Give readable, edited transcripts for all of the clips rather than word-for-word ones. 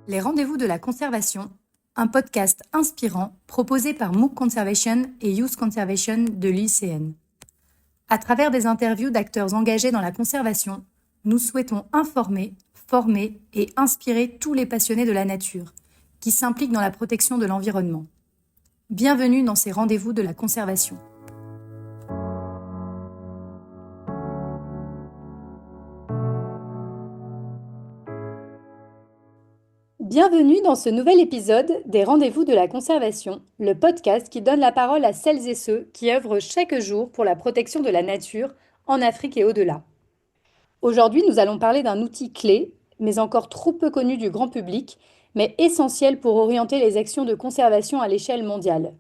Les rendez-vous de la conservation, un podcast inspirant proposé par MOOC Conservation et Youth Conservation de l'UICN. À travers des interviews d'acteurs engagés dans la conservation, nous souhaitons informer, former et inspirer tous les passionnés de la nature qui s'impliquent dans la protection de l'environnement. Bienvenue dans ces rendez-vous de la conservation. Bienvenue dans ce nouvel épisode des Rendez-vous de la conservation, le podcast qui donne la parole à celles et ceux qui œuvrent chaque jour pour la protection de la nature en Afrique et au-delà. Aujourd'hui, nous allons parler d'un outil clé, mais encore trop peu connu du grand public, mais essentiel pour orienter les actions de conservation à l'échelle mondiale.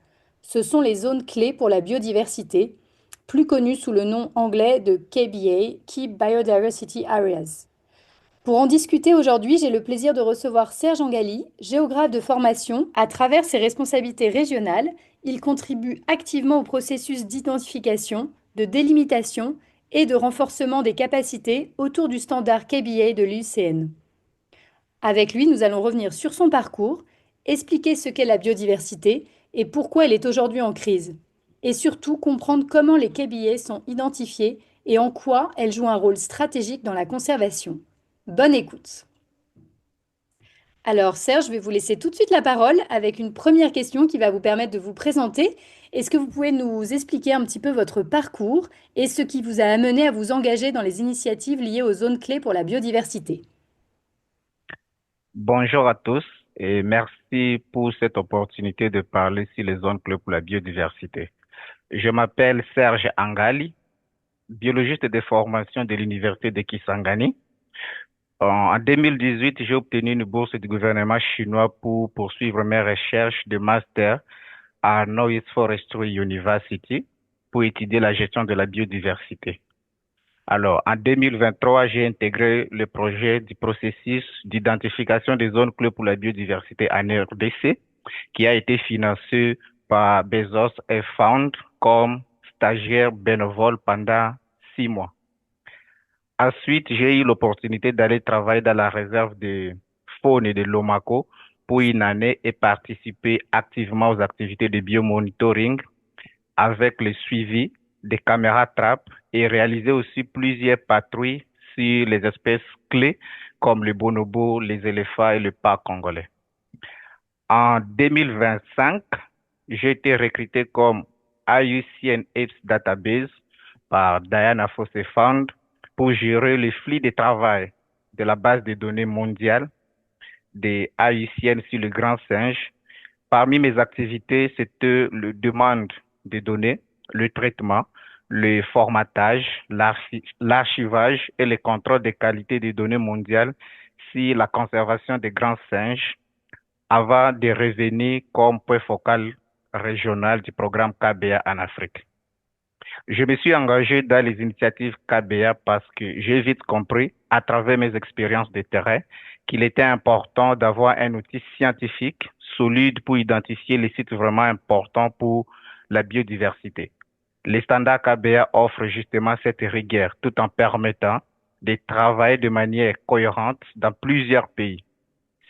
Ce sont les zones clés pour la biodiversité, plus connues sous le nom anglais de KBA, Key Biodiversity Areas. Pour en discuter aujourd'hui, j'ai le plaisir de recevoir Serge Angali, géographe de formation. À travers ses responsabilités régionales, il contribue activement au processus d'identification, de délimitation et de renforcement des capacités autour du standard KBA de l'UICN. Avec lui, nous allons revenir sur son parcours, expliquer ce qu'est la biodiversité et pourquoi elle est aujourd'hui en crise. Et surtout comprendre comment les KBA sont identifiés et en quoi elles jouent un rôle stratégique dans la conservation. Bonne écoute. Alors Serge, je vais vous laisser tout de suite la parole avec une première question qui va vous permettre de vous présenter. Est-ce que vous pouvez nous expliquer un petit peu votre parcours et ce qui vous a amené à vous engager dans les initiatives liées aux zones clés pour la biodiversité? Bonjour à tous et merci pour cette opportunité de parler sur les zones clés pour la biodiversité. Je m'appelle Serge Angali, biologiste de formation de l'Université de Kisangani. En 2018, j'ai obtenu une bourse du gouvernement chinois pour poursuivre mes recherches de master à Northeast Forestry University pour étudier la gestion de la biodiversité. Alors, en 2023, j'ai intégré le projet du processus d'identification des zones clés pour la biodiversité en RDC, qui a été financé par Bezos et Found comme stagiaire bénévole pendant 6 mois. Ensuite, j'ai eu l'opportunité d'aller travailler dans la réserve de faune et de Lomako pour une année et participer activement aux activités de biomonitoring avec le suivi des caméras trappes et réaliser aussi plusieurs patrouilles sur les espèces clés comme le bonobo, les éléphants et le parc congolais. En 2025, j'ai été recruté comme IUCN Apes Database par Diana Fossey Fund pour gérer le flux de travail de la base de données mondiale des IUCN sur le grand singe. Parmi mes activités, c'était le demande de données, le traitement, le formatage, l'archivage et le contrôle des qualités des données mondiales sur la conservation des grands singes avant de revenir comme point focal régional du programme KBA en Afrique. Je me suis engagé dans les initiatives KBA parce que j'ai vite compris, à travers mes expériences de terrain, qu'il était important d'avoir un outil scientifique solide pour identifier les sites vraiment importants pour la biodiversité. Les standards KBA offrent justement cette rigueur tout en permettant de travailler de manière cohérente dans plusieurs pays.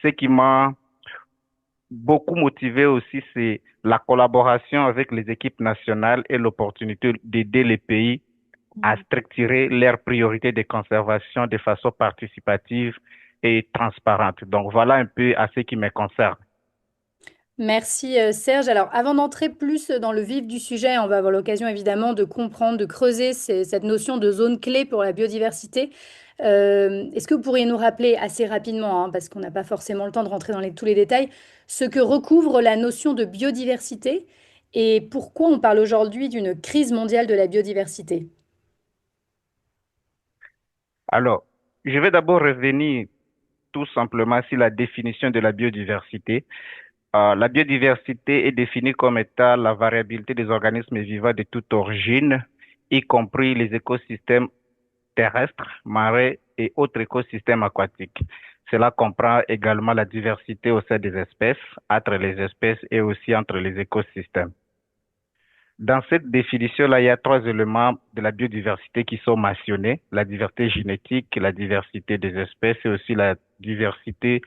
Ce qui m'a beaucoup motivé aussi, c'est la collaboration avec les équipes nationales et l'opportunité d'aider les pays à structurer leurs priorités de conservation de façon participative et transparente. Donc voilà un peu à ce qui me concerne. Merci Serge. Alors avant d'entrer plus dans le vif du sujet, on va avoir l'occasion évidemment de comprendre, de creuser cette notion de zone clé pour la biodiversité. Est-ce que vous pourriez nous rappeler assez rapidement, hein, parce qu'on n'a pas forcément le temps de rentrer dans tous les détails, ce que recouvre la notion de biodiversité et pourquoi on parle aujourd'hui d'une crise mondiale de la biodiversité? Alors, je vais d'abord revenir tout simplement sur la définition de la biodiversité. La biodiversité est définie comme étant la variabilité des organismes vivants de toute origine, y compris les écosystèmes terrestres, marins et autres écosystèmes aquatiques. Cela comprend également la diversité au sein des espèces, entre les espèces et aussi entre les écosystèmes. Dans cette définition-là, il y a trois éléments de la biodiversité qui sont mentionnés, la diversité génétique, la diversité des espèces et aussi la diversité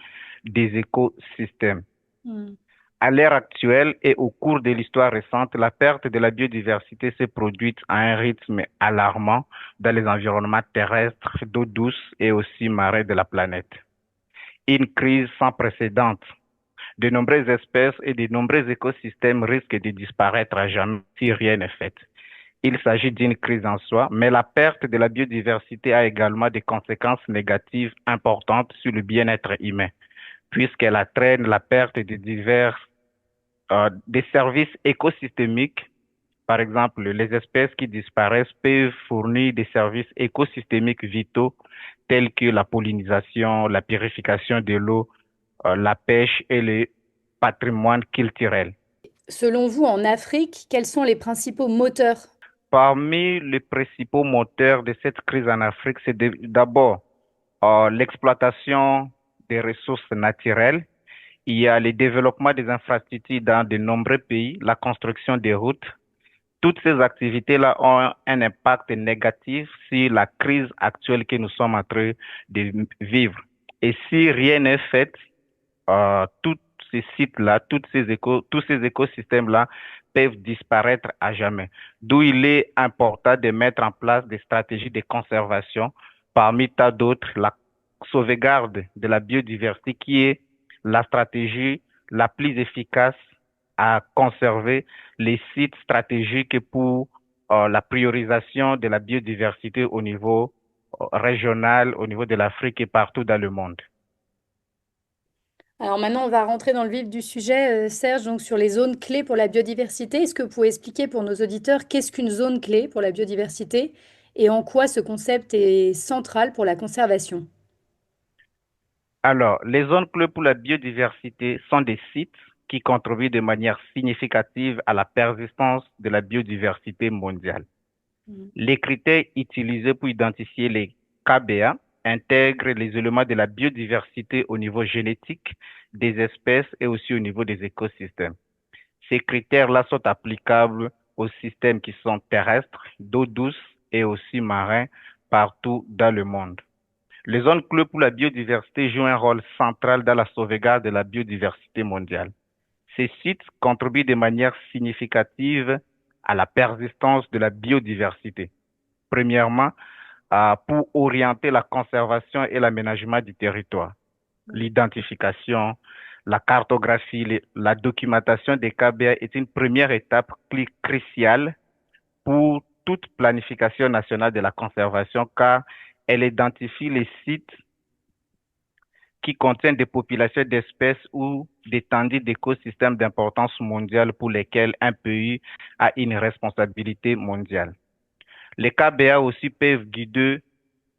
des écosystèmes. Hmm. À l'ère actuelle et au cours de l'histoire récente, la perte de la biodiversité s'est produite à un rythme alarmant dans les environnements terrestres, d'eau douce et aussi marins de la planète. Une crise sans précédent. De nombreuses espèces et de nombreux écosystèmes risquent de disparaître à jamais si rien n'est fait. Il s'agit d'une crise en soi, mais la perte de la biodiversité a également des conséquences négatives importantes sur le bien-être humain, puisqu'elle entraîne la perte de des services écosystémiques. Par exemple, les espèces qui disparaissent peuvent fournir des services écosystémiques vitaux tels que la pollinisation, la purification de l'eau, la pêche et le patrimoine culturel. Selon vous, en Afrique, quels sont les principaux moteurs? Parmi les principaux moteurs de cette crise en Afrique, c'est d'abord l'exploitation des ressources naturelles. Il y a le développement des infrastructures dans de nombreux pays, la construction des routes. Toutes ces activités-là ont un impact négatif sur la crise actuelle que nous sommes en train de vivre. Et si rien n'est fait, tous ces sites-là, tous ces écosystèmes-là peuvent disparaître à jamais. D'où il est important de mettre en place des stratégies de conservation, parmi tant d'autres, la sauvegarde de la biodiversité qui est la stratégie la plus efficace à conserver les sites stratégiques pour la priorisation de la biodiversité au niveau régional, au niveau de l'Afrique et partout dans le monde. Alors maintenant, on va rentrer dans le vif du sujet, Serge, donc sur les zones clés pour la biodiversité. Est-ce que vous pouvez expliquer pour nos auditeurs qu'est-ce qu'une zone clé pour la biodiversité et en quoi ce concept est central pour la conservation? Alors, les zones clés pour la biodiversité sont des sites qui contribuent de manière significative à la persistance de la biodiversité mondiale. Mhm. Les critères utilisés pour identifier les KBA intègrent les éléments de la biodiversité au niveau génétique des espèces et aussi au niveau des écosystèmes. Ces critères-là sont applicables aux systèmes qui sont terrestres, d'eau douce et aussi marins partout dans le monde. Les zones clés pour la biodiversité jouent un rôle central dans la sauvegarde de la biodiversité mondiale. Ces sites contribuent de manière significative à la persistance de la biodiversité. Premièrement, pour orienter la conservation et l'aménagement du territoire, l'identification, la cartographie, la documentation des KBA est une première étape cruciale pour toute planification nationale de la conservation car elle identifie les sites qui contiennent des populations d'espèces ou d'étendues d'écosystèmes d'importance mondiale pour lesquels un pays a une responsabilité mondiale. Les KBA aussi peuvent guider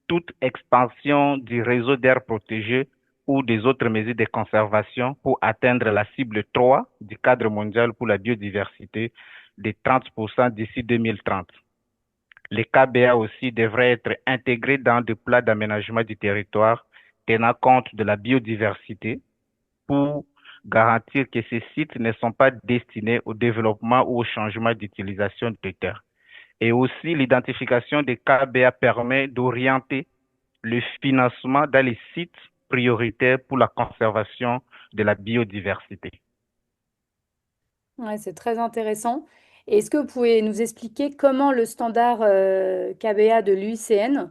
toute expansion du réseau d'aires protégées ou des autres mesures de conservation pour atteindre la cible 3 du cadre mondial pour la biodiversité de 30% d'ici 2030. Les KBA aussi devraient être intégrés dans des plans d'aménagement du territoire tenant compte de la biodiversité pour garantir que ces sites ne sont pas destinés au développement ou au changement d'utilisation des terres. Et aussi, l'identification des KBA permet d'orienter le financement dans les sites prioritaires pour la conservation de la biodiversité. Ouais, c'est très intéressant. Et est-ce que vous pouvez nous expliquer comment le standard KBA de l'UICN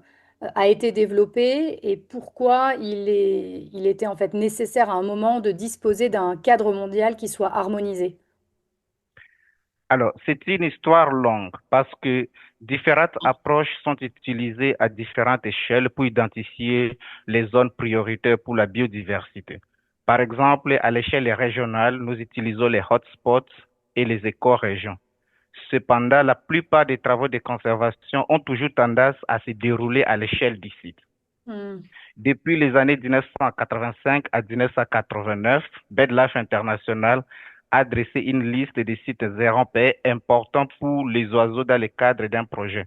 a été développé et pourquoi il était en fait nécessaire à un moment de disposer d'un cadre mondial qui soit harmonisé? Alors, c'est une histoire longue parce que différentes approches sont utilisées à différentes échelles pour identifier les zones prioritaires pour la biodiversité. Par exemple, à l'échelle régionale, nous utilisons les hotspots et les écorégions. Cependant, la plupart des travaux de conservation ont toujours tendance à se dérouler à l'échelle du site. Hmm. Depuis les années 1985 à 1989, BirdLife International a dressé une liste de sites européens importants pour les oiseaux dans le cadre d'un projet.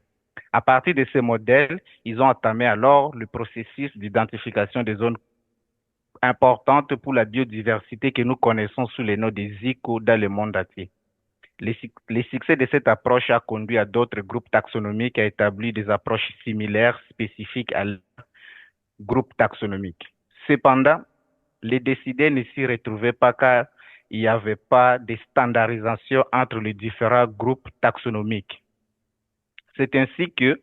À partir de ces modèles, ils ont entamé alors le processus d'identification des zones importantes pour la biodiversité que nous connaissons sous le nom des ICO dans le monde entier. Les succès de cette approche a conduit à d'autres groupes taxonomiques à établir des approches similaires spécifiques à leur groupe taxonomique. Cependant, les décideurs ne s'y retrouvaient pas car il n'y avait pas de standardisation entre les différents groupes taxonomiques. C'est ainsi que,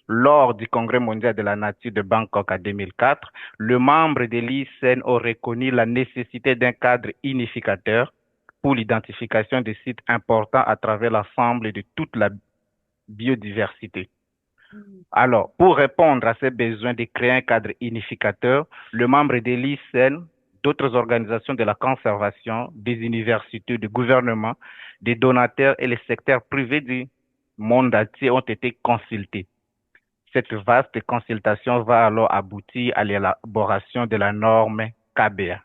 lors du Congrès mondial de la nature de Bangkok en 2004, le membre de l'ICN a reconnu la nécessité d'un cadre unificateur pour l'identification des sites importants à travers l'ensemble de toute la biodiversité. Alors, pour répondre à ces besoins de créer un cadre unificateur, le membre de l'ICN, d'autres organisations de la conservation, des universités, du gouvernement, des donateurs et les secteurs privés du monde entier ont été consultés. Cette vaste consultation va alors aboutir à l'élaboration de la norme KBA,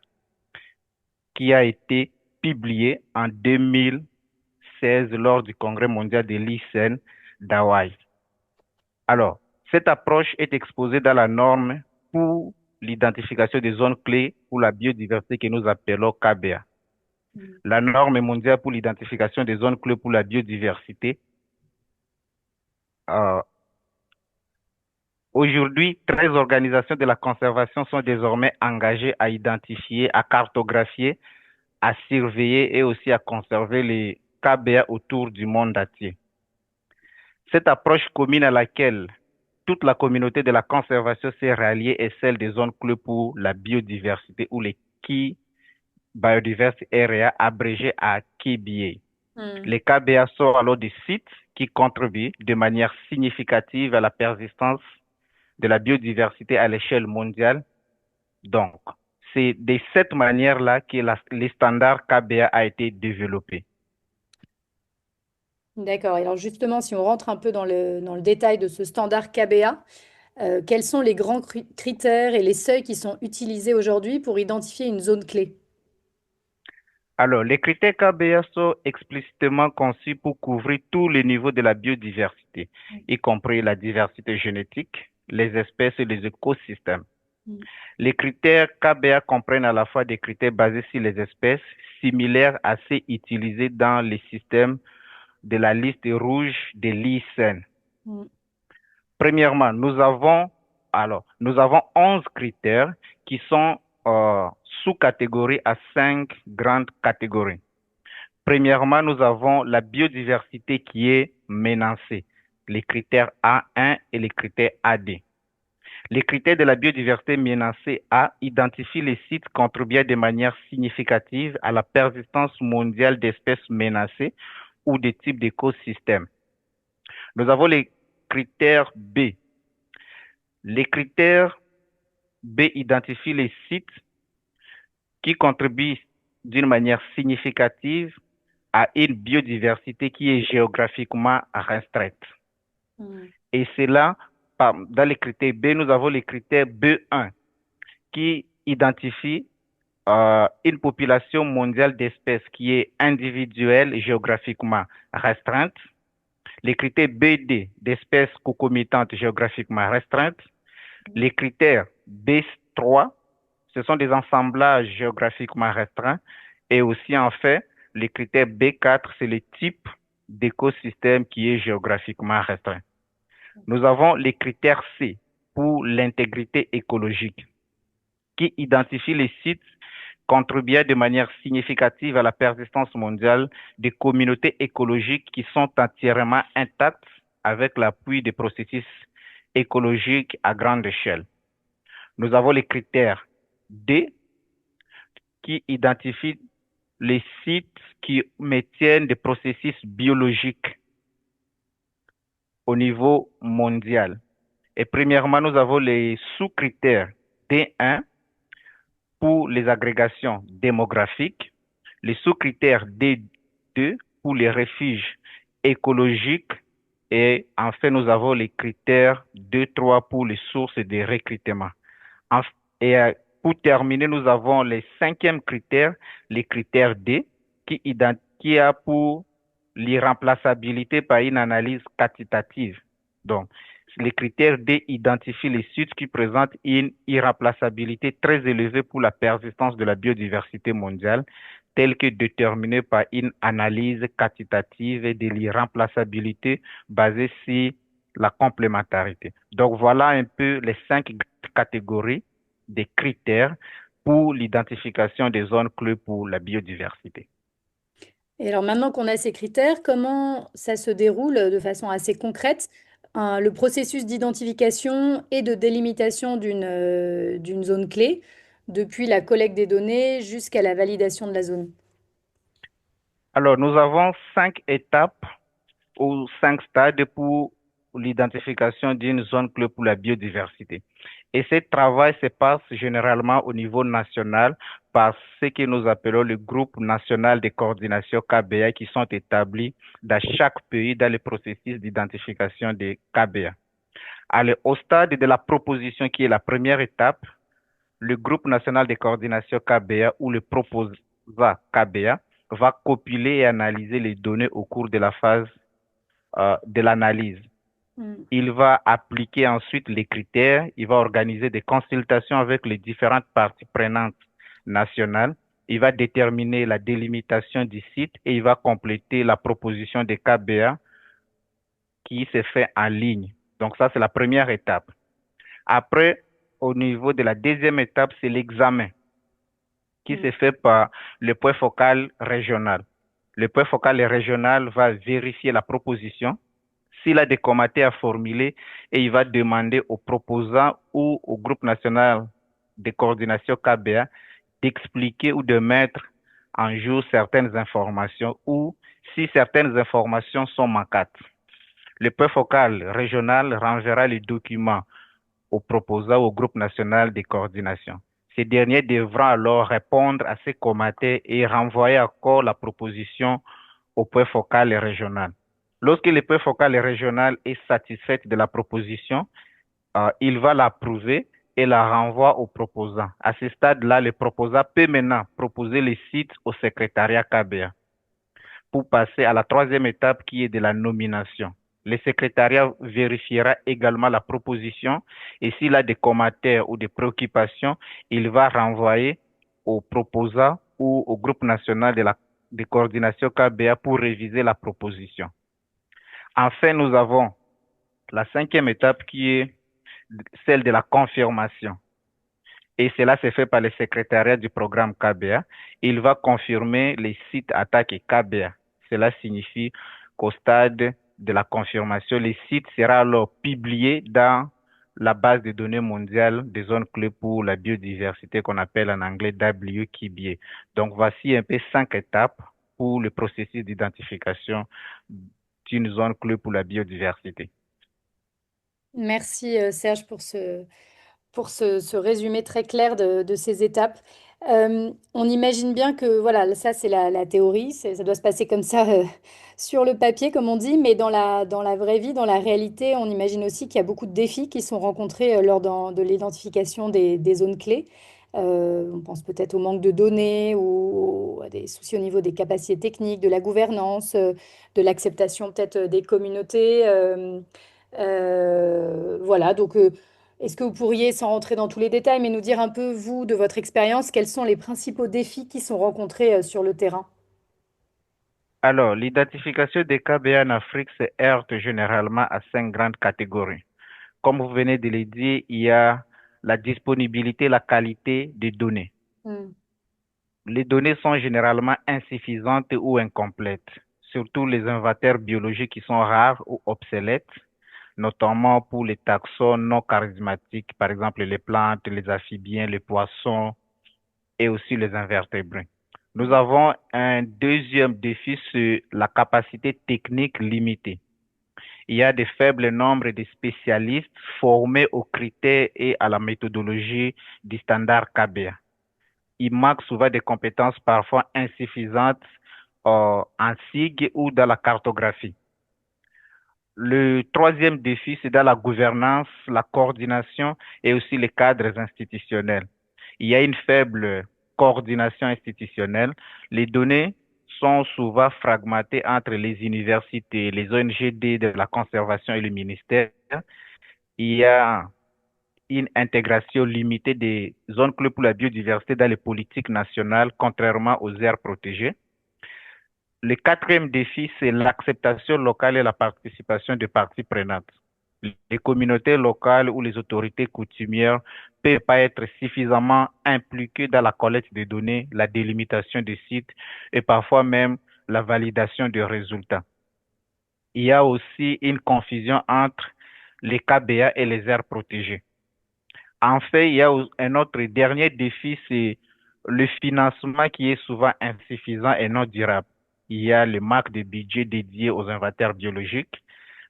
qui a été publiée en 2016 lors du Congrès mondial de l'ICN d'Hawaï. Alors, cette approche est exposée dans la norme pour l'identification des zones clés pour la biodiversité que nous appelons KBA. La norme mondiale pour l'identification des zones clés pour la biodiversité. Aujourd'hui, 13 organisations de la conservation sont désormais engagées à identifier, à cartographier, à surveiller et aussi à conserver les KBA autour du monde entier. Cette approche commune à laquelle toute la communauté de la conservation s'est ralliée est celle des zones clés pour la biodiversité ou les Key Biodiversity Area, abrégé à KBA. Les KBA sont alors des sites qui contribuent de manière significative à la persistance de la biodiversité à l'échelle mondiale. Donc, c'est de cette manière-là que les standards KBA a été développé. D'accord. Et alors justement, si on rentre un peu dans le détail de ce standard KBA, quels sont les grands critères et les seuils qui sont utilisés aujourd'hui pour identifier une zone clé? Alors, les critères KBA sont explicitement conçus pour couvrir tous les niveaux de la biodiversité, y compris la diversité génétique, les espèces et les écosystèmes. Les critères KBA comprennent à la fois des critères basés sur les espèces, similaires à ceux utilisés dans les systèmes de la liste rouge de l'ICN. Premièrement, nous avons 11 critères qui sont sous-catégories à 5 grandes catégories. Premièrement, nous avons la biodiversité qui est menacée, les critères A1 et les critères AD. Les critères de la biodiversité menacée A identifient les sites contribuant de manière significative à la persistance mondiale d'espèces menacées ou des types d'écosystèmes. Nous avons les critères B. Les critères B identifient les sites qui contribuent d'une manière significative à une biodiversité qui est géographiquement restreinte. Et c'est là, dans les critères B, nous avons les critères B1 qui identifient une population mondiale d'espèces qui est individuelle et géographiquement restreinte. Les critères BD d'espèces concomitantes géographiquement restreintes. Les critères B3, ce sont des assemblages géographiquement restreints. Et aussi, en fait, les critères B4, c'est le type d'écosystème qui est géographiquement restreint. Nous avons les critères C pour l'intégrité écologique, qui identifient les sites contribuant de manière significative à la persistance mondiale des communautés écologiques qui sont entièrement intactes avec l'appui des processus écologiques à grande échelle. Nous avons les critères D qui identifient les sites qui maintiennent des processus biologiques au niveau mondial. Et premièrement, nous avons les sous-critères D1 pour les agrégations démographiques, les sous-critères D2 pour les refuges écologiques et enfin nous avons les critères D3 pour les sources de recrutement. Et pour terminer, nous avons les cinquièmes critères, les critères D qui a pour l'irremplaçabilité par une analyse quantitative. Donc, les critères D identifient les sites qui présentent une irremplaçabilité très élevée pour la persistance de la biodiversité mondiale. tels que déterminés par une analyse quantitative et de l'irremplaçabilité basée sur la complémentarité. Donc voilà un peu les cinq catégories des critères pour l'identification des zones clés pour la biodiversité. Et alors maintenant qu'on a ces critères, comment ça se déroule de façon assez concrète, le processus d'identification et de délimitation d'une zone clé, depuis la collecte des données jusqu'à la validation de la zone? Alors, nous avons cinq étapes ou cinq stades pour l'identification d'une zone clé pour la biodiversité. Et ce travail se passe généralement au niveau national par ce que nous appelons le groupe national de coordination KBA qui sont établis dans chaque pays dans le processus d'identification des KBA. Allez, au stade de la proposition qui est la première étape, le groupe national de coordination KBA ou le proposat KBA va compiler et analyser les données au cours de la phase de l'analyse. Mm. Il va appliquer ensuite les critères, il va organiser des consultations avec les différentes parties prenantes nationales, il va déterminer la délimitation du site et il va compléter la proposition des KBA qui se fait en ligne. Donc ça, c'est la première étape. Après, au niveau de la deuxième étape, c'est l'examen qui Mm. se fait par le point focal régional. Le point focal régional va vérifier la proposition, s'il a des commentaires à formuler, et il va demander au proposant ou au groupe national de coordination KBA d'expliquer ou de mettre en jour certaines informations ou si certaines informations sont manquantes. Le point focal régional renverra les documents au proposant au groupe national de coordination. Ces derniers devront alors répondre à ces commentaires et renvoyer encore la proposition au point focal régional. Lorsque le point focal régional est satisfait de la proposition, il va l'approuver et la renvoie au proposant. À ce stade-là, le proposant peut maintenant proposer les sites au secrétariat KBA pour passer à la troisième étape qui est de la nomination. Le secrétariat vérifiera également la proposition et s'il a des commentaires ou des préoccupations, il va renvoyer au proposant ou au groupe national de coordination KBA pour réviser la proposition. Enfin, nous avons la cinquième étape qui est celle de la confirmation. Et cela se fait par le secrétariat du programme KBA. Il va confirmer les sites attaqués KBA. Cela signifie qu'au stade de la confirmation, le site sera alors publié dans la base de données mondiale des zones clés pour la biodiversité qu'on appelle en anglais WKBA. Donc voici un peu cinq étapes pour le processus d'identification d'une zone clé pour la biodiversité. Merci Serge pour ce résumé très clair de ces étapes. On imagine bien que voilà, ça c'est la théorie, ça doit se passer comme ça sur le papier, comme on dit, mais dans la vraie vie, dans la réalité, on imagine aussi qu'il y a beaucoup de défis qui sont rencontrés lors de l'identification des zones clés. On pense peut-être au manque de données ou à des soucis au niveau des capacités techniques, de la gouvernance, de l'acceptation peut-être des communautés. Voilà, donc est-ce que vous pourriez, sans rentrer dans tous les détails, mais nous dire un peu, vous, de votre expérience, quels sont les principaux défis qui sont rencontrés sur le terrain? Alors, l'identification des KBA en Afrique se heurte généralement à cinq grandes catégories. Comme vous venez de le dire, il y a la disponibilité, la qualité des données. Hmm. Les données sont généralement insuffisantes ou incomplètes, surtout les inventaires biologiques qui sont rares ou obsolètes, notamment pour les taxons non charismatiques, par exemple les plantes, les amphibiens, les poissons et aussi les invertébrés. Nous avons un deuxième défi sur la capacité technique limitée. Il y a de faibles nombres de spécialistes formés aux critères et à la méthodologie du standard KBA. Il manque souvent des compétences parfois insuffisantes en SIG ou dans la cartographie. Le troisième défi, c'est dans la gouvernance, la coordination et aussi les cadres institutionnels. Il y a une faible coordination institutionnelle. Les données sont souvent fragmentées entre les universités, les ONGD de la conservation et le ministère. Il y a une intégration limitée des zones clés pour la biodiversité dans les politiques nationales, contrairement aux aires protégées. Le quatrième défi, c'est l'acceptation locale et la participation des parties prenantes. Les communautés locales ou les autorités coutumières ne peuvent pas être suffisamment impliquées dans la collecte des données, la délimitation des sites et parfois même la validation des résultats. Il y a aussi une confusion entre les KBA et les aires protégées. En fait, il y a un autre dernier défi, c'est le financement qui est souvent insuffisant et non durable. Il y a le manque de budget dédié aux inventaires biologiques.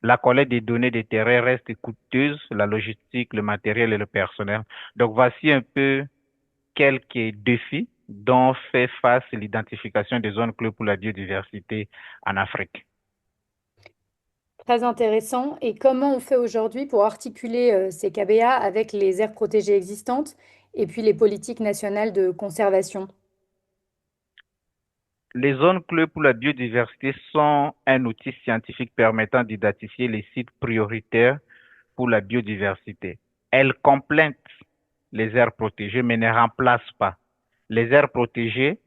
La collecte des données des terrains reste coûteuse, la logistique, le matériel et le personnel. Donc, voici un peu quelques défis dont fait face l'identification des zones clés pour la biodiversité en Afrique. Très intéressant. Et comment on fait aujourd'hui pour articuler ces KBA avec les aires protégées existantes et puis les politiques nationales de conservation? Les zones clés pour la biodiversité sont un outil scientifique permettant d'identifier les sites prioritaires pour la biodiversité. Elles complètent les aires protégées, mais ne remplacent pas. Les aires protégées,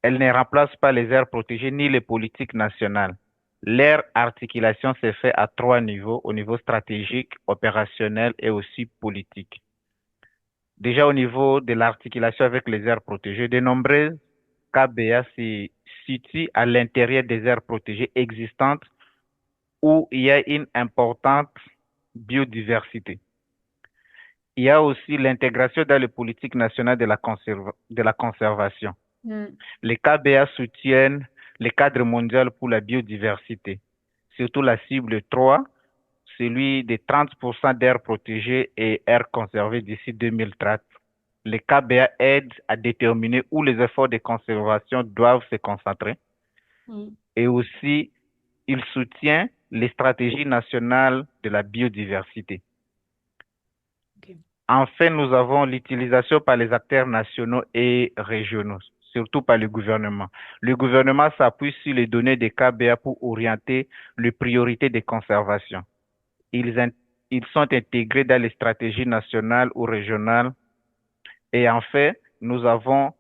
elles ne remplacent pas les aires protégées ni les politiques nationales. Leur articulation se fait à trois niveaux, au niveau stratégique, opérationnel et aussi politique. Déjà au niveau de l'articulation avec les aires protégées, de nombreuses KBA se situent à l'intérieur des aires protégées existantes où il y a une importante biodiversité. Il y a aussi l'intégration dans les politiques nationales de la conservation. Hmm. Les KBA soutiennent le cadre mondial pour la biodiversité, surtout la cible 3, celui des 30% d'aires protégées et aires conservées d'ici 2030. Les KBA aident à déterminer où les efforts de conservation doivent se concentrer Hmm. et aussi il soutient les stratégies nationales de la biodiversité. Ok. Enfin, nous avons l'utilisation par les acteurs nationaux et régionaux, surtout par le gouvernement. Le gouvernement s'appuie sur les données des KBA pour orienter les priorités de conservation. Ils, in- Ils sont intégrés dans les stratégies nationales ou régionales. Et en fait, nous avons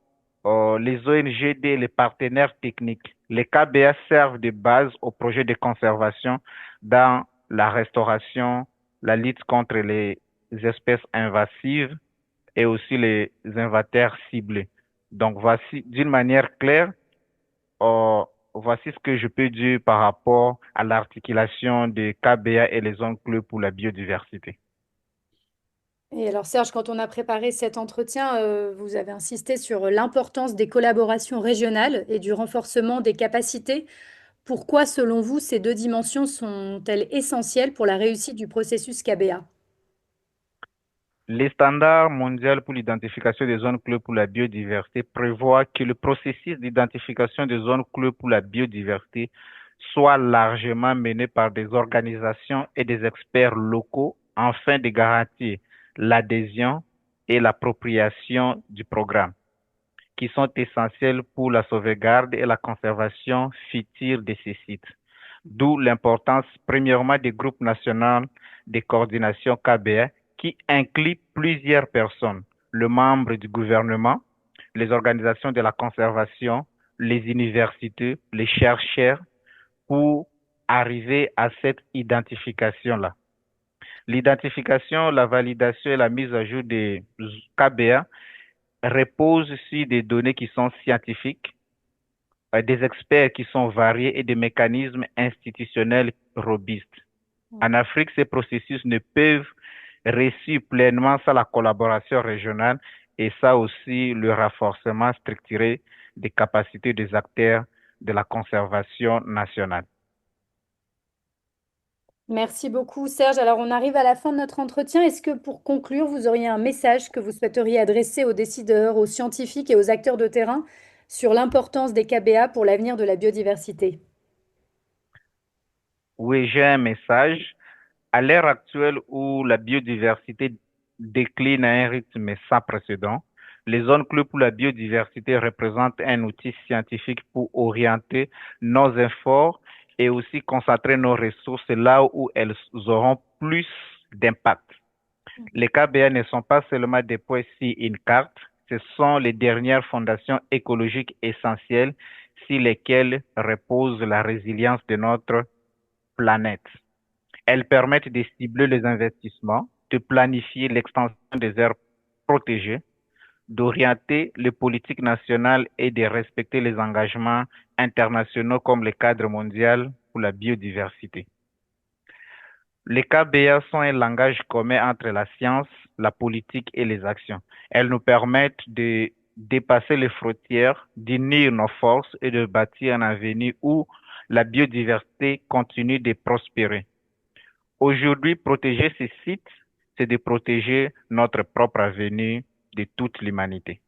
les ONGD, les partenaires techniques. Les KBA servent de base aux projets de conservation dans la restauration, la lutte contre les espèces invasives et aussi les inventaires ciblés. Donc, voici, d'une manière claire, euh, voici ce que je peux dire par rapport à l'articulation des KBA et les zones clés pour la biodiversité. Et alors Serge, quand on a préparé cet entretien, vous avez insisté sur l'importance des collaborations régionales et du renforcement des capacités. Pourquoi, selon vous, ces deux dimensions sont-elles essentielles pour la réussite du processus KBA? Les standards mondiaux pour l'identification des zones clés pour la biodiversité prévoient que le processus d'identification des zones clés pour la biodiversité soit largement mené par des organisations et des experts locaux afin de garantir l'adhésion et l'appropriation du programme, qui sont essentiels pour la sauvegarde et la conservation future de ces sites. D'où l'importance, premièrement, des groupes nationaux de coordination KBA qui incluent plusieurs personnes, le membre du gouvernement, les organisations de la conservation, les universités, les chercheurs, pour arriver à cette identification-là. L'identification, la validation et la mise à jour des KBA reposent sur des données qui sont scientifiques, des experts qui sont variés et des mécanismes institutionnels robustes. En Afrique, ces processus ne peuvent réussir pleinement sans la collaboration régionale et ça aussi le renforcement structuré des capacités des acteurs de la conservation nationale. Merci beaucoup Serge. Alors on arrive à la fin de notre entretien. Est-ce que pour conclure, vous auriez un message que vous souhaiteriez adresser aux décideurs, aux scientifiques et aux acteurs de terrain sur l'importance des KBA pour l'avenir de la biodiversité? Oui, j'ai un message. À l'ère actuelle où la biodiversité décline à un rythme sans précédent, les zones clés pour la biodiversité représentent un outil scientifique pour orienter nos efforts et aussi concentrer nos ressources là où elles auront plus d'impact. Les KBA ne sont pas seulement des points sur une carte, ce sont les dernières fondations écologiques essentielles sur lesquelles repose la résilience de notre planète. Elles permettent de cibler les investissements, de planifier l'extension des aires protégées, d'orienter les politiques nationales et de respecter les engagements internationaux comme le cadre mondial pour la biodiversité. Les KBA sont un langage commun entre la science, la politique et les actions. Elles nous permettent de dépasser les frontières, d'unir nos forces et de bâtir un avenir où la biodiversité continue de prospérer. Aujourd'hui, protéger ces sites, c'est de protéger notre propre avenir de toute l'humanité.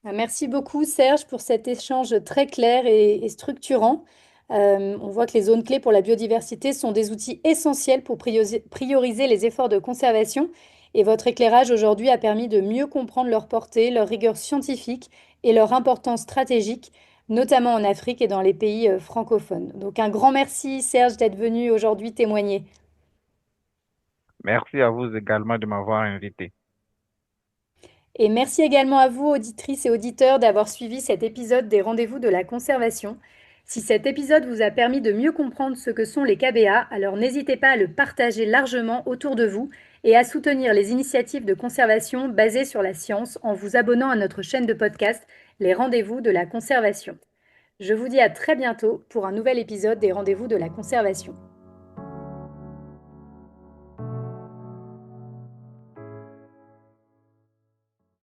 Merci beaucoup Serge pour cet échange très clair et structurant. On voit que les zones clés pour la biodiversité sont des outils essentiels pour prioriser les efforts de conservation et votre éclairage aujourd'hui a permis de mieux comprendre leur portée, leur rigueur scientifique et leur importance stratégique, notamment en Afrique et dans les pays francophones. Donc un grand merci Serge d'être venu aujourd'hui témoigner. Merci à vous également de m'avoir invité. Et merci également à vous, auditrices et auditeurs, d'avoir suivi cet épisode des Rendez-vous de la conservation. Si cet épisode vous a permis de mieux comprendre ce que sont les KBA, alors n'hésitez pas à le partager largement autour de vous et à soutenir les initiatives de conservation basées sur la science en vous abonnant à notre chaîne de podcast Les Rendez-vous de la conservation. Je vous dis à très bientôt pour un nouvel épisode des Rendez-vous de la conservation.